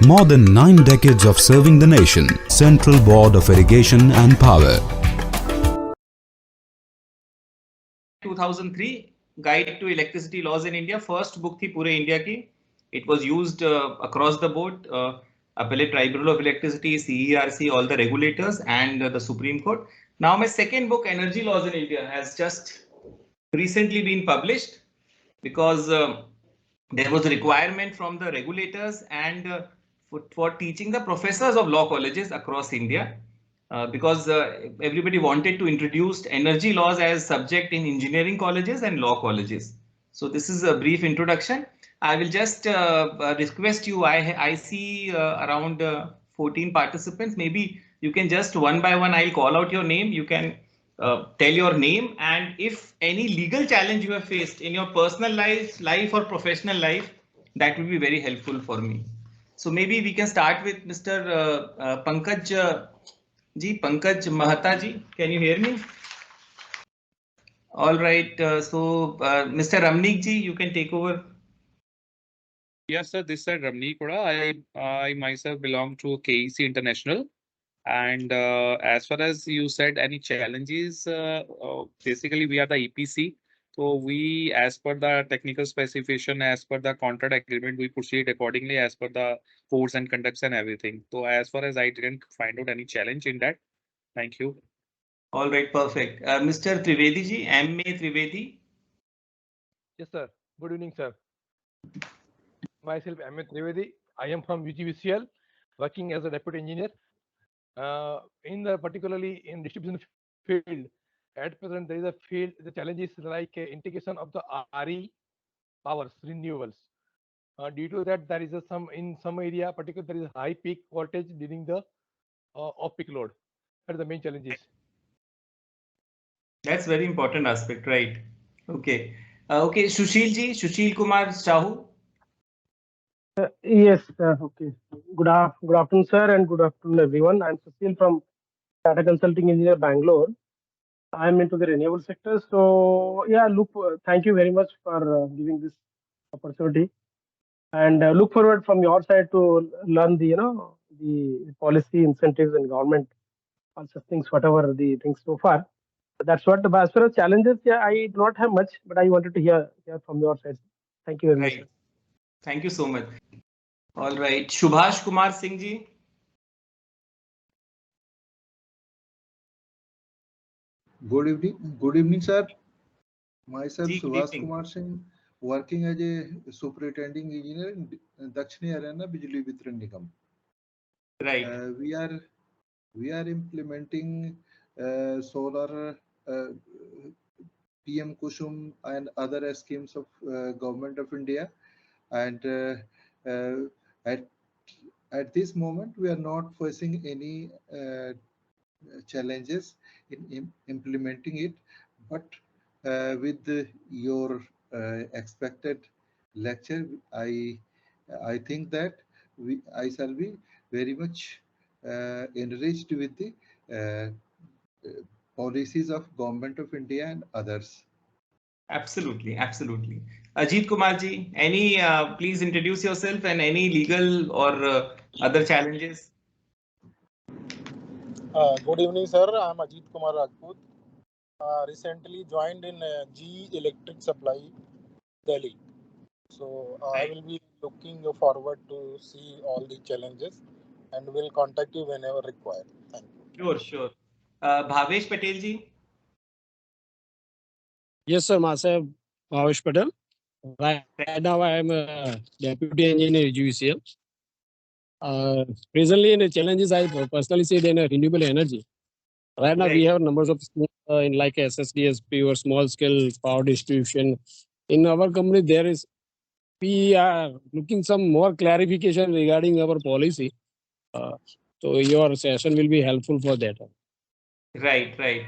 More than 9 decades of serving the nation. Central Board of Irrigation and Power. 2003 Guide to Electricity Laws in India, first book थी पूरे India की. It was used across the board. Appellate Tribunal of Electricity, CERC, all the regulators, and the Supreme Court. Now my second book, Energy Laws in India, has just recently been published because there was a requirement from the regulators and for teaching the professors of law colleges across India. Because everybody wanted to introduce energy laws as subject in engineering colleges and law colleges. So this is a brief introduction. I will just request you, I see around 14 participants. Maybe you can just one by one, I'll call out your name. You can tell your name, and if any legal challenge you have faced in your personal life or professional life, that will be very helpful for me. So maybe we can start with Mr. Pankaj. Ji, Pankaj Mahata ji, can you hear me? All right. Mr. Ramnik ji, you can take over. Yes, sir. This is Ramnik Koda. I myself belong to KEC International. And as far as you said, any challenges, basically we are the EPC. So we, as per the technical specification, as per the contract agreement, we proceed accordingly as per the codes and conducts and everything. So as far as I didn't find out any challenge in that. Thank you. All right, perfect. Mr. Trivedi ji, M.A. Trivedi. Yes, sir. Good evening, sir. Myself, M.A. Trivedi. I am from UGVCL, working as a deputy engineer. Particularly in distribution field, at present there is a field. The challenges like integration of the RE powers, renewables. Due to that, there is in some area, particularly there is high peak voltage during the off-peak load. That is the main challenges. That's very important aspect, right? Okay. Okay, Sushil ji, Sushil Kumar Sahu. Yes, okay. Good afternoon, sir, and good afternoon, everyone. I'm Sushil from Tata Consulting Engineer, Bangalore. I'm into the renewable sector. So, yeah, thank you very much for giving this opportunity, and look forward from your side to learn the policy incentives and government, all such things, whatever the things so far. That's what. As far as challenges, yeah, I do not have much, but I wanted to hear from your side. Thank you very much. Right. Thank you so much. All right, Subhash Kumar Singh ji. Good evening, sir. Myself, Ji, good Subhash evening. Kumar Singh, working as a superintending engineer in Dakshini Haryana Bijli Vitran Nigam. Right. We are implementing solar PM Kusum and other schemes of Government of India, and at this moment we are not facing any challenges in implementing it, but with your expected lecture, I think that I shall be very much enriched with the policies of Government of India and others. Absolutely, absolutely. Ajit Kumar ji, please introduce yourself and any legal or other challenges. Good evening, sir. I'm Ajit Kumar Rajput. Recently joined in GE Electric Supply, Delhi. So I will be looking forward to see all the challenges and will contact you whenever required. Thank you. Sure. Bhavesh Patel ji. Yes, sir, myself, Bhavesh Patel. Right now, I am a deputy engineer at UGVCL. Presently, in the challenges, I personally see in renewable energy. Right now, we have numbers of in like SSDSP or small scale power distribution. In our company, we are looking some more clarification regarding our policy. So your session will be helpful for that. Right.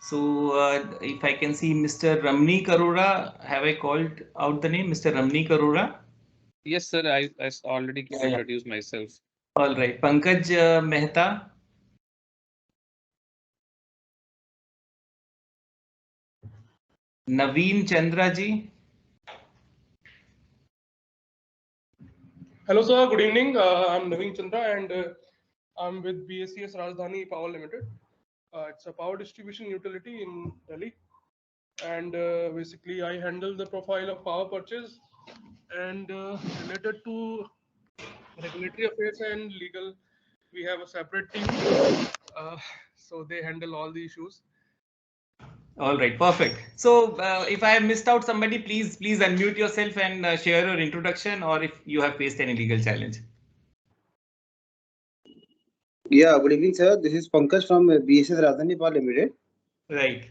So if I can see Mr. Ramnik Arora, have I called out the name, Mr. Ramnik Arora? Yes, sir. I already introduced myself. All right, Pankaj Mehta. Naveen Chandra ji. Hello, sir. Good evening. I'm Naveen Chandra, and I'm with BSES Rajdhani Power Limited. It's a power distribution utility in Delhi, and basically I handle the profile of power purchase and related to regulatory affairs and legal. We have a separate team, so they handle all the issues. All right, perfect. So if I have missed out somebody, please unmute yourself and share your introduction, or if you have faced any legal challenge. Yeah, good evening, sir. This is Pankaj from BSES Rajdhani Power Limited. Right.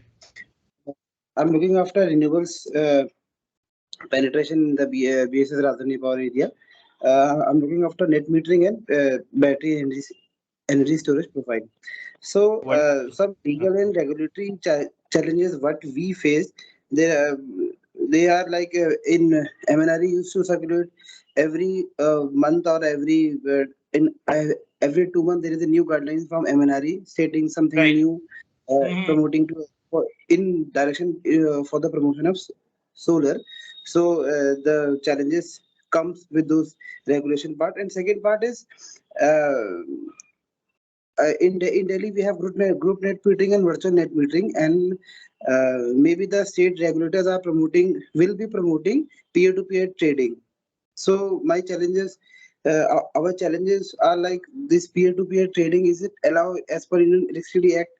I'm looking after renewables penetration in the BSES Rajdhani Power area. I'm looking after net metering and battery energy storage profile. So some legal and regulatory challenges what we face, they are like in MNRE used to circulate every month or every every 2 months there is a new guidelines from MNRE stating something Right. new, promoting to in direction for the promotion of solar. So the challenges comes with those regulation part, and second part is in Delhi we have group net metering and virtual net metering, and maybe the state regulators are will be promoting peer-to-peer trading. So my challenges, our challenges are like this peer-to-peer trading. Is it allowed as per Indian Electricity Act,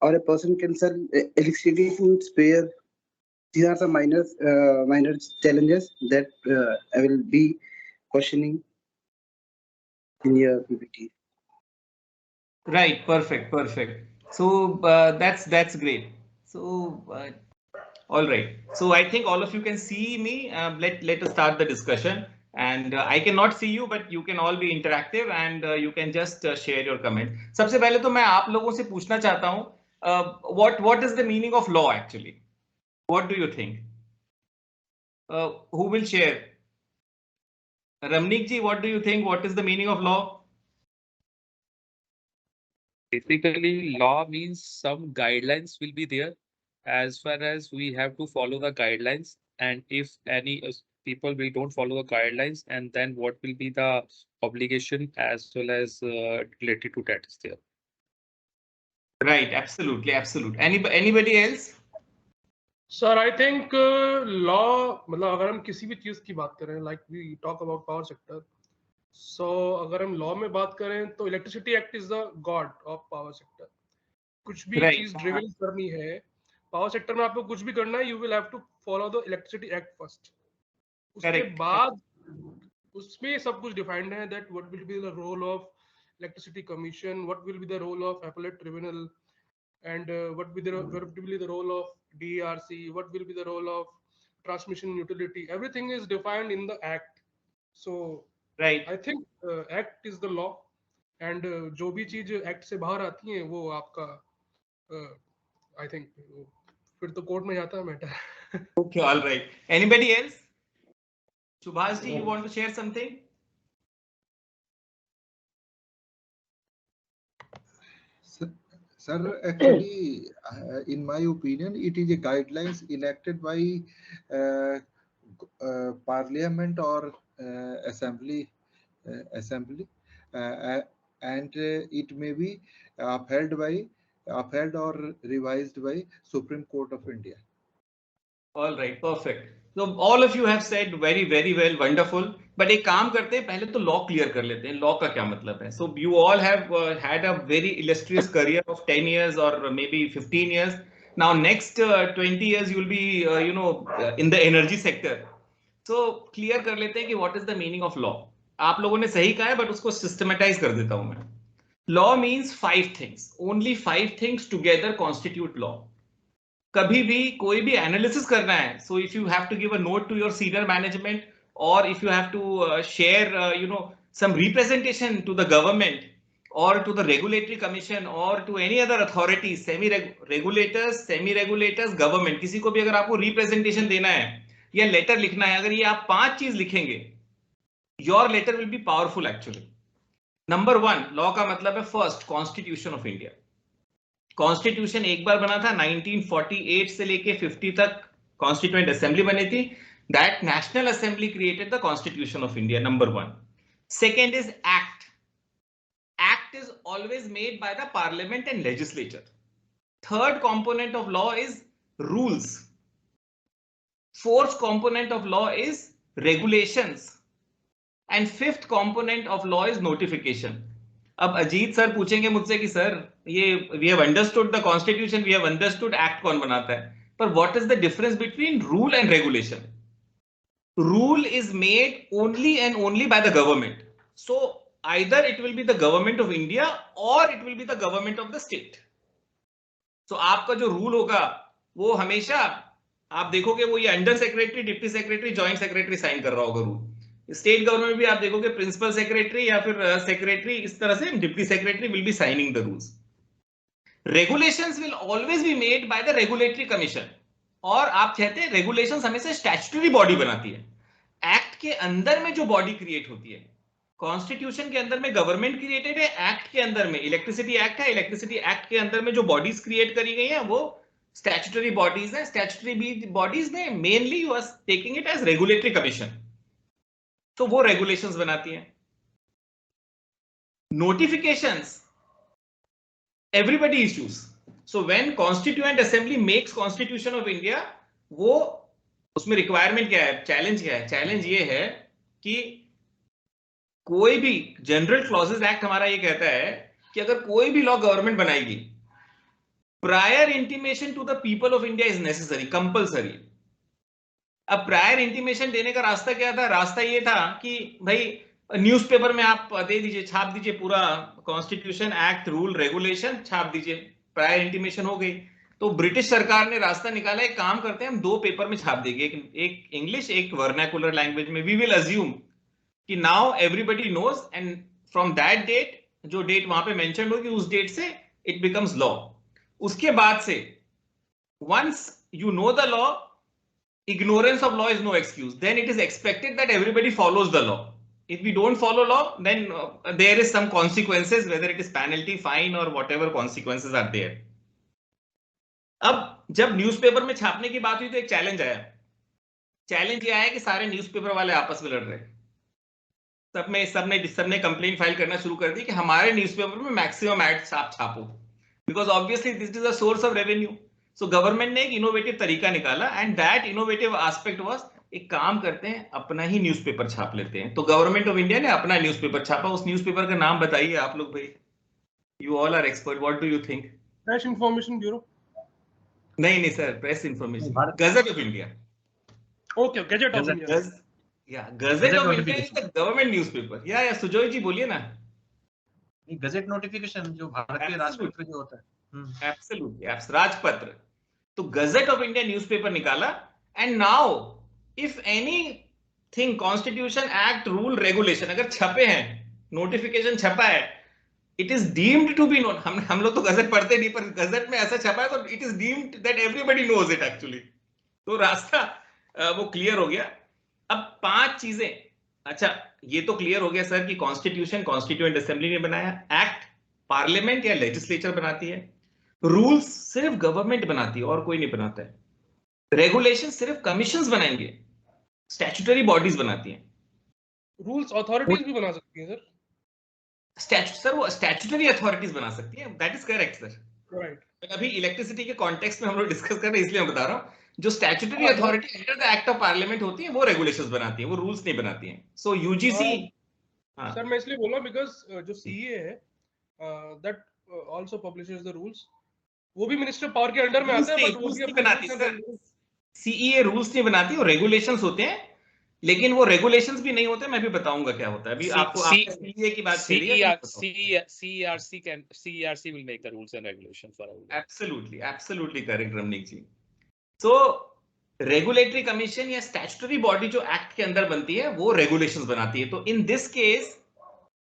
or a person can sell electricity to its payer? These are the minor challenges that I will be questioning in your PPT. Right, perfect. So that's great. So all right. So I think all of you can see me. Let us start the discussion. And I cannot see you, but you can all be interactive and you can just share your comment. सबसे पहले तो मैं आप लोगों से पूछना चाहता हूँ, what is the meaning of law actually? What do you think? Who will share? Ramnik ji, what do you think? What is the meaning of law? Basically, law means some guidelines will be there as far as we have to follow the guidelines. And if any people we don't follow the guidelines, and then what will be the obligation as well as related to that is there. Right, absolutely. Anybody else? Sir, I think law, मतलब अगर हम किसी भी चीज की बात करें, like we talk about power sector, so अगर हम law में बात करें तो Electricity Act is the god of power sector. कुछ भी चीज driven करनी है power sector में, आपको कुछ भी करना है, you will have to follow the Electricity Act first. उसके बाद उसमें सब कुछ defined है that what will be the role of Electricity Commission, what will be the role of appellate tribunal, and what will be the role of DRC, what will be the role of transmission utility. Everything is defined in the act. So right, I think act is the law, and जो भी चीज act से बाहर आती है वो आपका I think फिर तो कोर्ट में जाता है matter. Okay, all right. Anybody else? Subhash ji, you want to share something? Sir, actually, in my opinion, it is a guidelines enacted by Parliament or Assembly, and it may be upheld or revised by Supreme Court of India. All right, perfect. So all of you have said very well, wonderful. But एक काम करते हैं, पहले तो law clear कर लेते हैं. Law का क्या मतलब है? So you all have had a very illustrious career of 10 years or maybe 15 years. Now next 20 years you will be in the energy sector. So clear कर लेते हैं कि what is the meaning of law. आप लोगों ने सही कहा है, but उसको systematize कर देता हूँ मैं. Law means 5 things. Only 5 things together constitute law. कभी भी कोई भी एनालिसिस करना है, so if you have to give a note to your senior management, or if you have to share some representation to the government or to the regulatory commission or to any other authority, semi-regulators, government, किसी को भी अगर आपको representation देना है या letter लिखना है, अगर ये आप 5 चीज लिखेंगे, your letter will be powerful actually. Number 1, law का मतलब है first, Constitution of India. Constitution एक बार बना था 1948 से लेके 50 तक कॉन्स्टिट्यूएंट असेंबली बनी थी. that National Assembly created the Constitution of India, number one. Second is Act. Act is always made by the Parliament and Legislature. Third component of law is rules. Fourth component of law is regulations. And fifth component of law is notification. अब Ajit sir पूछेंगे मुझसे कि sir ये we have understood the constitution, we have understood act कौन बनाता है, पर what is the difference between rule and regulation? Rule is made only and only by the government. So either it will be the government of India or it will be the government of the state. So आपका जो rule होगा वो हमेशा आप देखोगे वो ये under secretary, deputy secretary, joint secretary sign कर रहा होगा रूल. स्टेट गवर्नमेंट में भी आप देखोगे प्रिंसिपल सेक्रेटरी या फिर सेक्रेटरी, इस तरह से deputy secretary will be signing the rules. Regulations will always be made by the regulatory commission. और आप कहते हैं रेगुलेशंस हमेशा स्टैट्यूटरी बॉडी बनाती है. एक्ट के अंदर में जो बॉडी क्रिएट होती है, कॉन्स्टिट्यूशन के अंदर में गवर्नमेंट क्रिएटेड है, एक्ट के अंदर में इलेक्ट्रिसिटी एक्ट है, इलेक्ट्रिसिटी एक्ट के अंदर में जो बॉडीज क्रिएट करी गई है वो स्टैट्यूटरी बॉडीज है. स्टैट्यूटरी बॉडीज में mainly you are taking it as regulatory commission, तो वो रेगुलेशंस बनाती हैं. Notifications everybody issues. So when constituent assembly makes constitution of India, वो उसमें रिक्वायरमेंट क्या है, चैलेंज क्या है? चैलेंज ये है कि कोई भी जनरल क्लॉजेस एक्ट हमारा ये कहता है कि अगर कोई भी लॉ गवर्नमेंट बनाएगी, prior intimation to the people of India is necessary, compulsory. अब प्रायर इंटीमेशन देने का रास्ता क्या था? रास्ता ये था कि भाई न्यूज़पेपर में आप दे दीजिए, छाप दीजिए पूरा कॉन्स्टिट्यूशन, एक्ट, रूल, रेगुलेशन छाप दीजिए, प्रायर इंटीमेशन हो गई. तो ब्रिटिश सरकार ने रास्ता निकाला, एक काम करते हैं हम 2 पेपर में छाप देंगे, एक इंग्लिश, एक वर्नाकुलर लैंग्वेज में. वी विल अज्यूम कि now everybody knows and from that date, जो डेट वहां पे मेंशन होगी उस डेट से इट बिकम्स लॉ. उसके बाद से once you know the law, ignorance of law is no excuse. Then it is expected that everybody follows the law. If we don't follow law, then there is some consequences, whether it is penalty, fine or whatever consequences are there. अब जब newspaper में छापने की बात हुई तो एक challenge आया. चैलेंज ये आया कि सारे न्यूज़पेपर वाले आपस में लड़ रहे. सबने कंप्लेंट फाइल करना शुरू कर दी कि हमारे न्यूज़पेपर में मैक्सिमम एड्स आप छापो, because obviously this is a source of revenue. So government ने एक इनोवेटिव तरीका निकाला and that innovative aspect was, एक काम करते हैं अपना ही न्यूज़पेपर छाप लेते हैं. तो गवर्नमेंट ऑफ इंडिया ने अपना न्यूज़पेपर छापा. उस न्यूज़पेपर का नाम बताइए आप लोग भाई, you all are expert, what do you think? Press information bureau. नहीं sir, press information, gazette of India. Okay, gazette of India. Yeah gazette of India is the government newspaper. या सुजोय जी बोलिए ना. गजट नोटिफिकेशन जो भारतीय राजपत्र जो होता है. एब्सोल्युटली, राजपत्र. तो गजट ऑफ इंडिया न्यूज़पेपर निकाला and now if anything constitution, act, rule, regulation अगर छपे हैं, नोटिफिकेशन छपा है, it is deemed to be known. हम लोग तो गजट पढ़ते नहीं, पर गजट में ऐसा छपा है तो it is deemed that everybody knows it actually. तो रास्ता वो क्लियर हो गया. अब 5 चीजें. अच्छा, ये तो क्लियर हो गया सर कि कॉन्स्टिट्यूशन कॉन्स्टिट्यूएंट असेंबली ने बनाया, एक्ट पार्लियामेंट या लेजिस्लेचर बनाती है, रूल्स सिर्फ गवर्नमेंट बनाती है और कोई नहीं बनाता है, रेगुलेशन सिर्फ कमीशंस बनाएंगे, स्टैट्यूटरी बॉडीज बनाती हैं. रूल्स अथॉरिटीज भी बना सकती हैं सर. सर वो स्टैट्यूटरी अथॉरिटीज बना सकती है, that is correct sir. Right. अभी इलेक्ट्रिसिटी के कॉन्टेक्स्ट में हम लोग डिस्कस कर रहे हैं, इसलिए मैं बता रहा हूँ. जो statutory authority under the act of parliament होती है वो रेगुलेशंस बनाती है, वो रूल्स नहीं बनाती हैं. सो यूजीसी. सर मैं इसलिए बोला बिकॉज जो सीईए है that also publishes the rules, वो भी मिनिस्टर पावर के अंडर में आता है, बट वो भी बनाती है. सीईए रूल्स नहीं बनाती, वो रेगुलेशंस होते हैं, लेकिन वो रेगुलेशंस भी नहीं होते. मैं भी बताऊंगा क्या होता है. अभी आपको सीईए की बात करी है. CERC will make the rules and regulations for all. Absolutely correct Ramneek ji. So regulatory commission या स्टैट्यूटरी बॉडी जो एक्ट के अंदर बनती है वो रेगुलेशंस बनाती है. तो in this case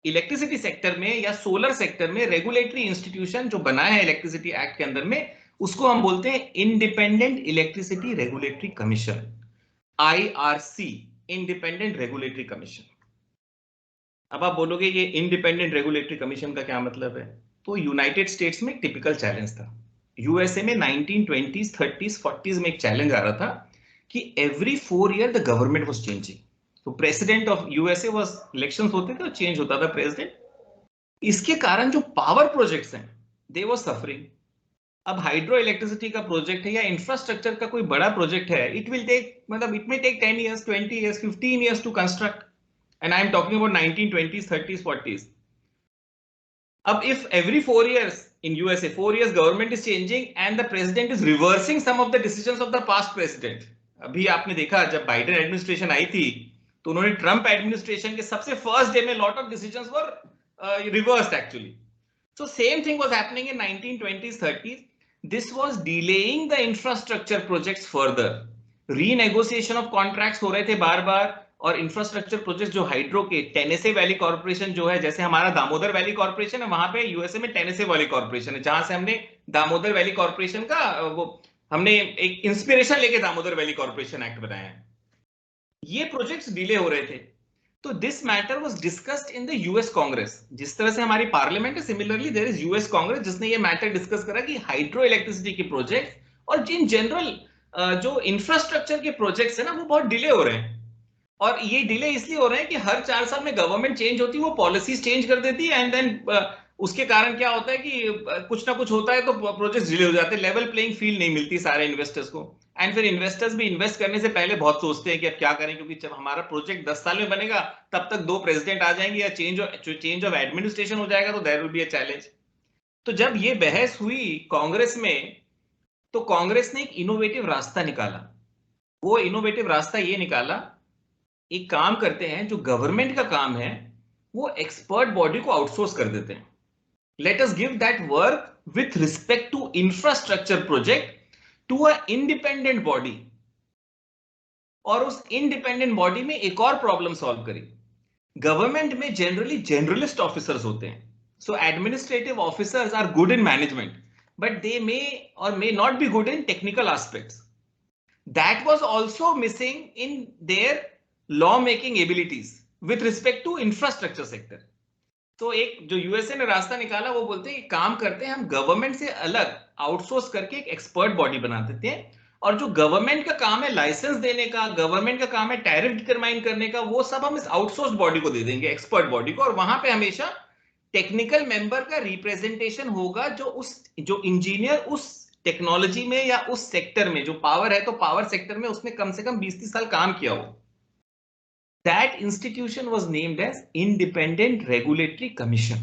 electricity sector में या सोलर सेक्टर में रेगुलेटरी इंस्टीट्यूशन जो बना है इलेक्ट्रिसिटी एक्ट के अंदर में, उसको हम बोलते हैं independent electricity regulatory commission, IRC, independent regulatory commission. अब आप बोलोगे ये इंडिपेंडेंट रेगुलेटरी कमीशन का क्या मतलब है? तो यूनाइटेड स्टेट्स में टिपिकल चैलेंज था. यूएसए में 1920s, 30s, 40s में एक चैलेंज आ रहा था कि every 4 year the government was changing. So president of USA was elections होते थे और change होता था president. इसके कारण जो power projects हैं they were suffering. अब हाइड्रो इलेक्ट्रिसिटी का प्रोजेक्ट है या इंफ्रास्ट्रक्चर का कोई बड़ा प्रोजेक्ट है, इट विल टेक मतलब it may take 10 years, 20 years, 15 years to construct, and I am talking about 1920s, 30s, 40s. अब if every 4 years in USA 4 years government is changing and the president is reversing some of the decisions of the past president. अभी आपने देखा जब Biden administration आई थी तो उन्होंने Trump administration के सबसे फर्स्ट डे में lot of decisions were reversed actually. So same thing was happening in 1920s, 30s. This was delaying the infrastructure projects further. Renegotiation of contracts हो रहे थे बार बार, और इंफ्रास्ट्रक्चर प्रोजेक्ट जो हाइड्रो के टेनेसे valley corporation जो है, जैसे हमारा दामोदर वैली कॉर्पोरेशन है, वहां पे यूएसए में टेनेसे वैली कॉर्पोरेशन है, जहां से हमने दामोदर वैली कॉर्पोरेशन का वो हमने एक इंस्पिरेशन लेके दामोदर वैली कॉर्पोरेशन एक्ट बनाया है. ये प्रोजेक्ट्स डिले हो रहे थे. तो this matter was discussed in the US Congress. जिस तरह से हमारी पार्लियामेंट है, similarly there is US Congress जिसने ये मैटर डिस्कस करा कि हाइड्रो इलेक्ट्रिसिटी के प्रोजेक्ट और जिन जनरल जो इंफ्रास्ट्रक्चर के प्रोजेक्ट्स है ना, वो बहुत डिले हो रहे हैं. और ये डिले इसलिए हो रहे हैं कि हर 4 साल में गवर्नमेंट चेंज होती है, वो पॉलिसीज चेंज कर देती है, एंड देन उसके कारण क्या होता है कि कुछ ना कुछ होता है तो प्रोजेक्ट डिले हो जाते हैं. लेवल प्लेइंग फील्ड नहीं मिलती सारे इन्वेस्टर्स को, एंड फिर इन्वेस्टर्स भी इन्वेस्ट करने से पहले बहुत सोचते हैं कि अब क्या करें, क्योंकि जब हमारा प्रोजेक्ट 10 साल में बनेगा तब तक 2 प्रेसिडेंट आ जाएंगे या चेंज ऑफ एडमिनिस्ट्रेशन हो जाएगा, तो there will be a challenge. तो जब ये बहस हुई कांग्रेस में, तो कांग्रेस ने एक इनोवेटिव रास्ता निकाला. वो इनोवेटिव रास्ता ये निकाला, एक काम करते हैं, जो गवर्नमेंट का काम है वो एक्सपर्ट बॉडी को आउटसोर्स कर देते हैं. Let us give that work with respect to infrastructure project to a independent body. और उस इंडिपेंडेंट बॉडी में एक और प्रॉब्लम सॉल्व करी. गवर्नमेंट में जनरली जनरलिस्ट ऑफिसर्स होते हैं. So administrative officers are good in management, but they may or may not be good in technical aspects. That was also missing in their law making abilities with respect to infrastructure sector. तो एक जो USA ने रास्ता निकाला, वो बोलते हैं काम करते हैं हम गवर्नमेंट से अलग आउटसोर्स करके एक एक्सपर्ट बॉडी बना देते हैं, और जो गवर्नमेंट का काम है लाइसेंस देने का, गवर्नमेंट का काम है टैरिफ डिटरमाइन करने का, वो सब हम इस आउटसोर्स बॉडी को दे देंगे, एक्सपर्ट बॉडी को. और वहां पे हमेशा टेक्निकल मेंबर का रिप्रेजेंटेशन होगा, जो इंजीनियर उस टेक्नोलॉजी में या उस सेक्टर में, जो पावर है तो पावर सेक्टर में उसने कम से कम 20-30 साल काम किया हो. That institution was named as Independent Regulatory Commission.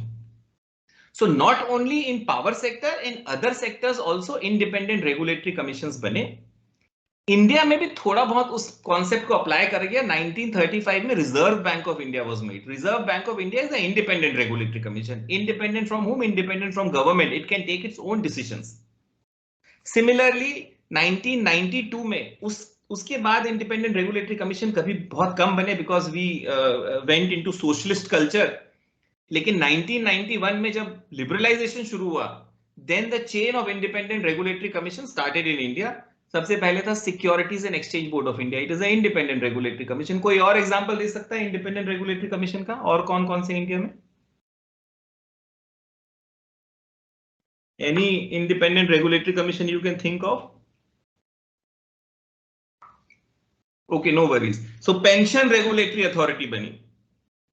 So not only in power sector, in other sectors also independent regulatory commissions बने. इंडिया में भी थोड़ा बहुत उस कॉन्सेप्ट को अप्लाई कर गया. 1935 में reserve bank of India was made. Reserve bank of India is the independent regulatory commission. Independent from whom? Independent from government. It can take its own decisions. Similarly 1992 में उसके बाद इंडिपेंडेंट रेगुलेटरी कमीशन कभी बहुत कम बने, because we went into socialist culture. लेकिन 1991 में जब लिबरलाइजेशन शुरू हुआ, then the chain of independent regulatory commission started in India. सबसे पहले था Securities and Exchange Board of India. It is a independent regulatory commission. कोई और एग्जांपल दे सकता है इंडिपेंडेंट रेगुलेटरी कमीशन का? और कौन कौन से इंडिया में? Any independent regulatory commission you can think of? Okay, no worries. So pension regulatory authority बनी.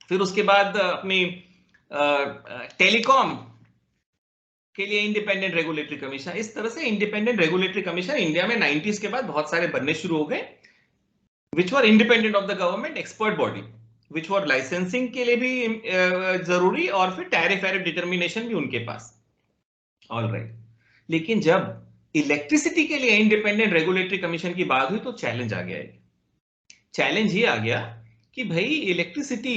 फिर उसके बाद अपनी टेलीकॉम के लिए इंडिपेंडेंट रेगुलेटरी कमीशन. इस तरह से इंडिपेंडेंट रेगुलेटरी कमीशन इंडिया में 90s के बाद बहुत सारे बनने शुरू हो गए, which were independent of the government, expert body, which were licensing के लिए भी जरूरी, और फिर टैरिफ डिटर्मिनेशन भी उनके पास. All right. लेकिन जब इलेक्ट्रिसिटी के लिए इंडिपेंडेंट रेगुलेटरी कमीशन की बात हुई तो चैलेंज आ गया. चैलेंज ये आ गया कि भाई इलेक्ट्रिसिटी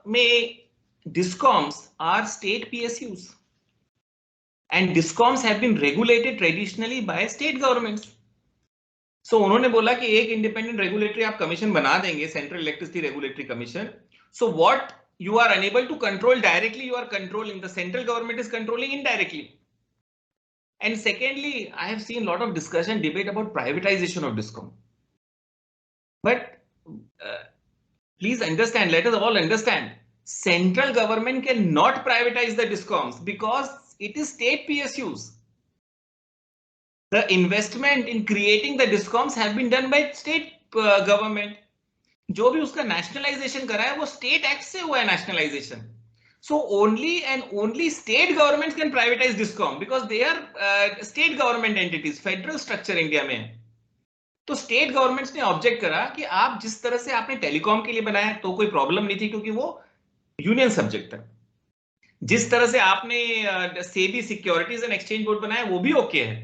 में discoms are state PSUs and discoms have been regulated traditionally by state governments. So उन्होंने बोला कि एक इंडिपेंडेंट रेगुलेटरी आप कमीशन बना देंगे, central electricity regulatory commission. So what you are unable to control directly, you are controlling, the central government is controlling indirectly. And secondly, I have seen a lot of discussion, debate about privatization of DISCOM. But please understand, let us all understand, central government cannot privatize the DISCOMs because it is state PSUs. The investment in creating the discoms have been done by state government. जो भी उसका nationalization करा है वो state act से हुआ है nationalization. So only and only state governments can privatize discom because they are state government entities. Federal structure India में है. तो स्टेट गवर्नमेंट्स ने ऑब्जेक्ट करा कि आप जिस तरह से आपने टेलीकॉम के लिए बनाया तो कोई प्रॉब्लम नहीं थी क्योंकि वो यूनियन सब्जेक्ट है. जिस तरह से आपने SEBI securities and Exchange board बनाया वो भी ओके है,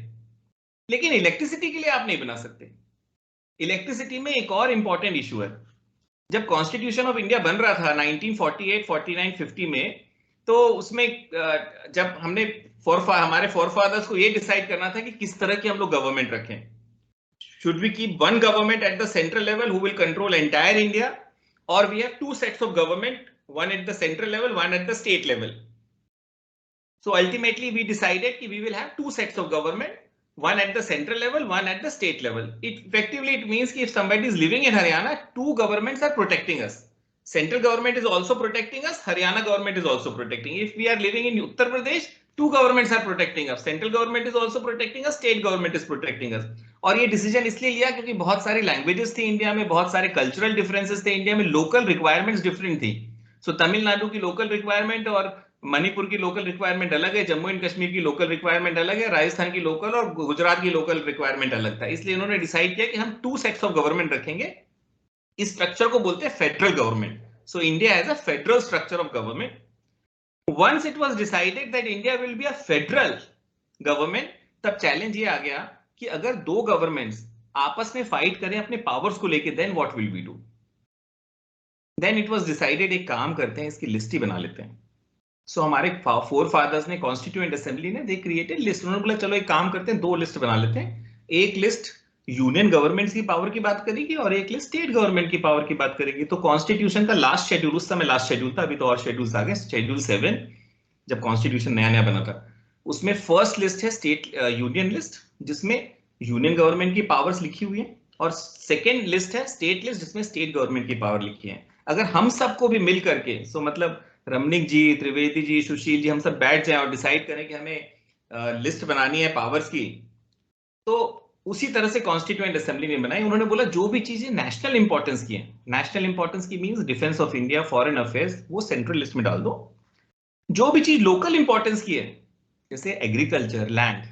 लेकिन इलेक्ट्रिसिटी के लिए आप नहीं बना सकते. इलेक्ट्रिसिटी में एक और इंपॉर्टेंट इशू है. जब कॉन्स्टिट्यूशन ऑफ इंडिया बन रहा था 1948, 49, 50 में, तो उसमें जब हमने हमारे फोरफादर्स को ये डिसाइड करना था कि किस तरह की हम लोग गवर्नमेंट रखें. Should we keep one government at the central level who will control entire India, or we have two sets of government, one at the central level, one at the state level? So ultimately we decided that we will have two sets of government, one at the central level, one at the state level. Effectively it means that if somebody is living in Haryana, two governments are protecting us. Central government is also protecting us, Haryana government is also protecting. If we are living in Uttar Pradesh, two governments are protecting us. Central government is also protecting us, state government is protecting us. और ये decision इसलिए लिया क्योंकि बहुत सारी languages थी India में, बहुत सारे कल्चरल डिफरेंसेस थे इंडिया में, लोकल रिक्वायरमेंट्स डिफरेंट थी. सो तमिलनाडु की लोकल रिक्वायरमेंट और मणिपुर की लोकल रिक्वायरमेंट अलग है, जम्मू एंड कश्मीर की लोकल रिक्वायरमेंट अलग है, राजस्थान की लोकल और गुजरात की लोकल रिक्वायरमेंट अलग था. इसलिए इन्होंने डिसाइड किया कि हम टू सेट्स ऑफ गवर्नमेंट रखेंगे. इस स्ट्रक्चर को बोलते हैं federal government. So India has a federal structure of government. Once it was decided that India will be a federal government, तब चैलेंज ये आ गया कि अगर दो गवर्नमेंट्स आपस में फाइट करें अपने पावर्स को लेके, then what will we do? Then it was decided एक काम करते हैं, इसकी लिस्ट ही बना लेते हैं. So हमारे फोर फादर्स ने, कॉन्स्टिट्यूएंट असेंबली ने, दे क्रिएटेड लिस्ट. उन्होंने बोला चलो एक काम करते हैं, दो लिस्ट बना लेते हैं. एक लिस्ट यूनियन गवर्नमेंट की पावर की बात करेगी और एक लिस्ट स्टेट गवर्नमेंट की पावर की बात करेगी. तो कॉन्स्टिट्यूशन का लास्ट शेड्यूल, उस समय लास्ट शेड्यूल था, अभी तो और शेड्यूल्स आ गए, शेड्यूल 7 जब कॉन्स्टिट्यूशन नया नया बना था, उसमें फर्स्ट लिस्ट है स्टेट यूनियन लिस्ट जिसमें यूनियन गवर्नमेंट की पावर्स लिखी हुई है, और सेकेंड लिस्ट है स्टेट लिस्ट जिसमें स्टेट गवर्नमेंट की पावर लिखी है. अगर हम सबको भी मिल करके, सो मतलब रमनिक जी, त्रिवेदी जी, सुशील जी, हम सब बैठ जाएं और डिसाइड करें कि हमें लिस्ट बनानी है पावर्स की, तो उसी तरह से कॉन्स्टिट्यूएंट असेंबली ने बनाई. उन्होंने बोला जो भी चीजें नेशनल इंपॉर्टेंस की है, नेशनल इंपॉर्टेंस की means defence of India, foreign affairs, वो सेंट्रल लिस्ट में डाल दो. जो भी चीज लोकल इंपॉर्टेंस की है जैसे एग्रीकल्चर, लैंड,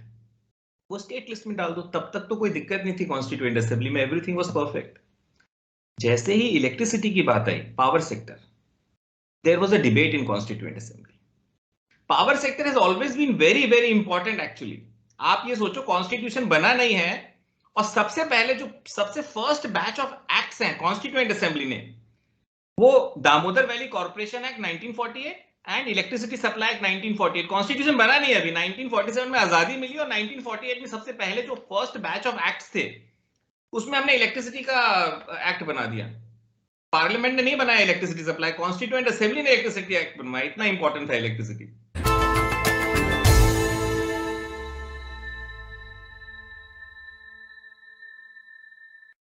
वो स्टेट लिस्ट में डाल दो. तब तक तो कोई दिक्कत नहीं थी कॉन्स्टिट्यूएंट असेंबली में, एवरीथिंग वाज परफेक्ट. जैसे ही इलेक्ट्रिसिटी की बात आई, power sector, there was a debate in constituent assembly. Power sector has always been very very important actually. आप ये सोचो कॉन्स्टिट्यूशन बना नहीं है और सबसे पहले जो सबसे फर्स्ट बैच ऑफ एक्ट्स हैं कॉन्स्टिट्यूएंट असेंबली ने, वो Damodar valley corporation act 1948 and electricity supply act 1948. Constitution बना नहीं है अभी, 1947 में आजादी मिली और 1948 में सबसे पहले जो फर्स्ट बैच ऑफ एक्ट्स थे उसमें हमने इलेक्ट्रिसिटी का एक्ट बना दिया. पार्लियामेंट ने नहीं बनाया इलेक्ट्रिसिटी सप्लाई, कॉन्स्टिट्यूएंट असेंबली ने इलेक्ट्रिसिटी एक्ट बनवाया. इतना इंपॉर्टेंट था इलेक्ट्रिसिटी.